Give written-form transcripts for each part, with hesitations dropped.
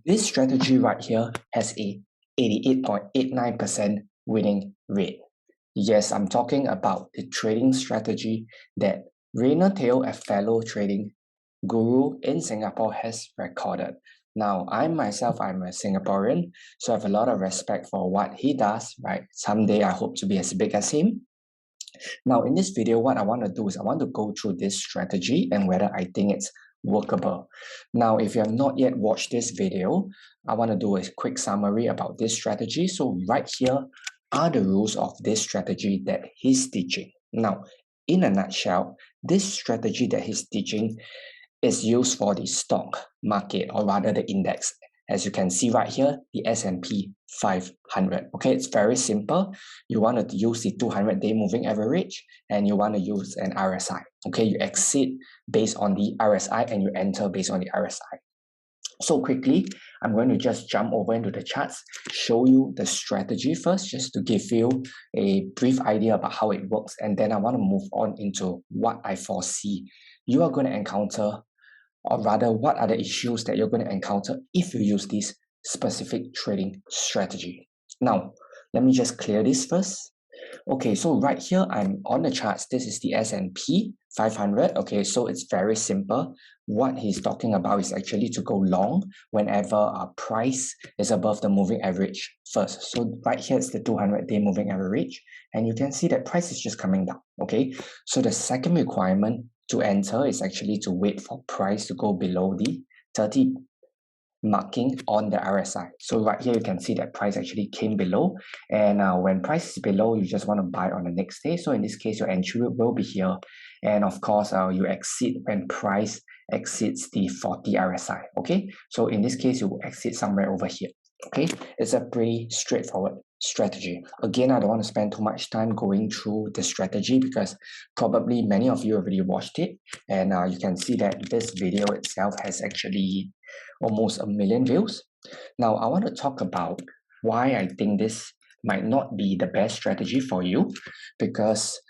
This strategy right here has a 88.89% winning rate. Yes, I'm talking about the trading strategy that Rayner Teo, a fellow trading guru in Singapore, has recorded. Now, I'm a Singaporean, so I have a lot of respect for what he does, right? Someday I hope to be as big as him. Now, in this video, what I want to do is I want to go through this strategy and whether I think it's workable. Now, if you have not yet watched this video, I want to do a quick summary about this strategy. So right here are the rules of this strategy that he's teaching. Now, in a nutshell, this strategy that he's teaching is used for the stock market, or rather the index. As you can see right here, the S&P 500. Okay, it's very simple. You want to use the 200-day moving average and you want to use an RSI. Okay, you exit based on the RSI and you enter based on the RSI. So quickly, I'm going to just jump over into the charts, show you the strategy first, just to give you a brief idea about how it works. And then I want to move on into what I foresee you are going to encounter, or rather what are the issues that you're going to encounter if you use this specific trading strategy. Now, let me just clear this first. Okay, so right here, I'm on the charts. This is the S&P 500. Okay, so it's very simple. What he's talking about is actually to go long whenever our price is above the moving average first. So right here, it's the 200-day moving average. And you can see that price is just coming down. Okay, so the second requirement to enter is actually to wait for price to go below the 30 marking on the RSI. So right here, you can see that price actually came below. And when price is below, you just want to buy on the next day. So in this case, your entry will be here. And of course, you exit when price exceeds the 40 RSI. Okay, so in this case, you will exit somewhere over here. Okay, it's a pretty straightforward strategy. Again, I don't want to spend too much time going through the strategy because probably many of you already watched it. And you can see that this video itself has actually almost 1 million views. Now, I want to talk about why I think this might not be the best strategy for you, because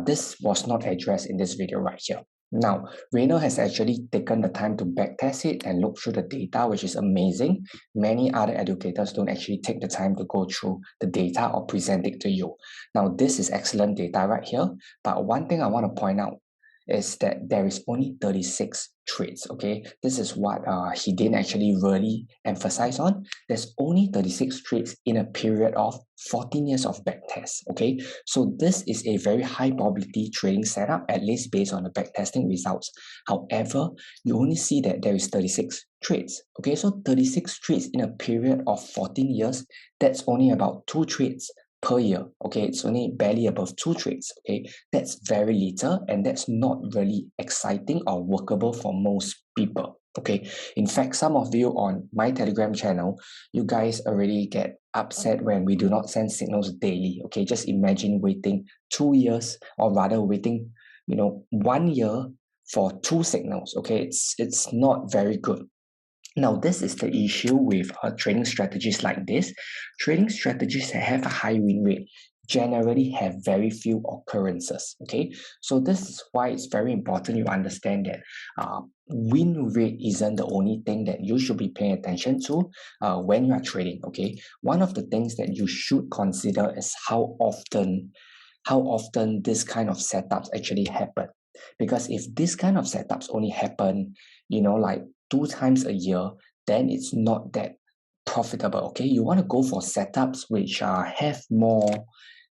this was not addressed in this video right here. Now, Rayner has actually taken the time to backtest it and look through the data, which is amazing. Many other educators don't actually take the time to go through the data or present it to you. Now, this is excellent data right here, but one thing I want to point out is that there is only 36 trades. Okay, this is what he didn't actually really emphasize on. There's only 36 trades in a period of 14 years of backtest. Okay, so this is a very high probability trading setup, at least based on the backtesting results. However, you only see that there is 36 trades. Okay, so 36 trades in a period of 14 years, that's only about 2 trades per year. Okay, it's only barely above 2 trades. Okay, that's very little, and that's not really exciting or workable for most people. Okay, in fact, some of you on my Telegram channel, you guys already get upset when we do not send signals daily. Okay, just imagine waiting 2 years, or rather waiting 1 year for 2 signals. Okay, it's not very good. Now, this is the issue with trading strategies like this. Trading strategies that have a high win rate generally have very few occurrences. Okay, so this is why it's very important you understand that win rate isn't the only thing that you should be paying attention to when you are trading. Okay, one of the things that you should consider is how often this kind of setups actually happen. Because if this kind of setups only happen, like 2 times a year, then it's not that profitable. Okay, you want to go for setups which have more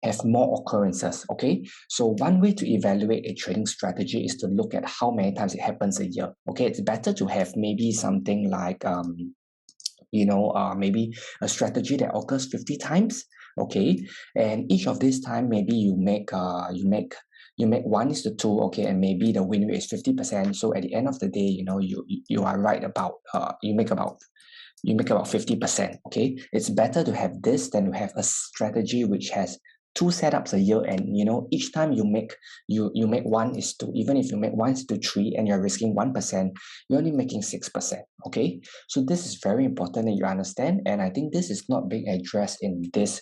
occurrences. Okay, so one way to evaluate a trading strategy is to look at how many times it happens a year. Okay, it's better to have maybe something like maybe a strategy that occurs 50 times. Okay, and each of this time maybe you make 1:2. Okay, and maybe the win rate is 50%. So at the end of the day, you are right about you make about 50%. Okay, it's better to have this than to have a strategy which has 2 setups a year, and each time you make 1:2. Even if you make 1:3 and you're risking 1%, you're only making 6%. Okay, so this is very important that you understand, and I think this is not being addressed in this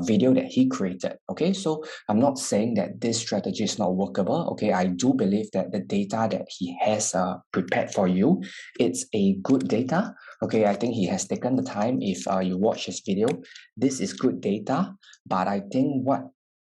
video that he created. Okay, so I'm not saying that this strategy is not workable. Okay, I do believe that the data that he has prepared for you, it's a good data. Okay, I think he has taken the time. If you watch his video, this is good data, but I think what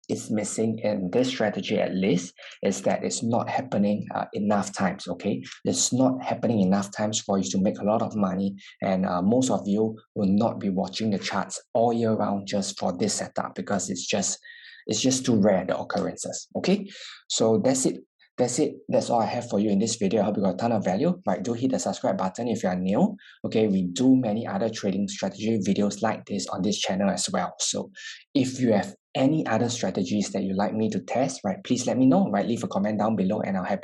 is missing in this strategy at least is that it's not happening enough times. Okay, it's not happening enough times for you to make a lot of money, and most of you will not be watching the charts all year round just for this setup, because it's just too rare, the occurrences. Okay, so that's all I have for you in this video. I hope you got a ton of value. Right, do hit the subscribe button if you are new. Okay, we do many other trading strategy videos like this on this channel as well. So if you have any other strategies that you'd like me to test, right, please let me know. Right, leave a comment down below and I'll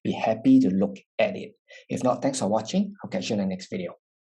be happy to look at it. If not, thanks for watching. I'll catch you in the next video.